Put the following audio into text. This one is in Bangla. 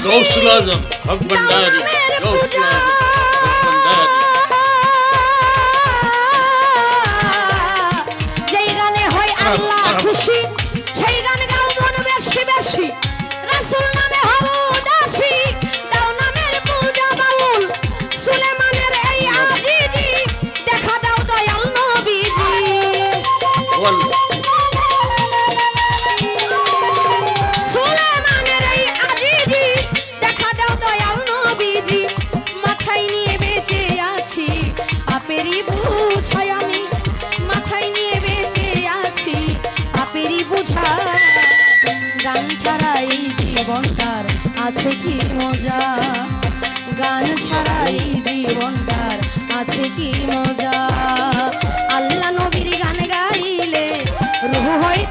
গৌসুল আজম হক ভান্ডারী, গৌসুল আজম হক ভান্ডারী। যেই গানে হয় আল্লাহ খুশি সেই গান গাও মন বেশি বেশি। রাসূল নামে হও উদাসী, দাও নামের পূজা বাউল। সুলেমানের এই আজিজি, দেখা দাও দয়াল নবীজি। সুলেমানের এই আজিজি, দেখা দাও দয়াল নবীজি। মাথায় নিয়ে বেঁচে আছি পাপেরই বুঝায় আমি, মাথায় নিয়ে বেঁচে আছি পাপেরই বুঝা। গান ছাড়া এই জীবনটার আছে কি মজা, গান ছাড়া এই জীবনটার আছে কি মজা। আল্লাহ নবীর গান গাইলে রূহ হয়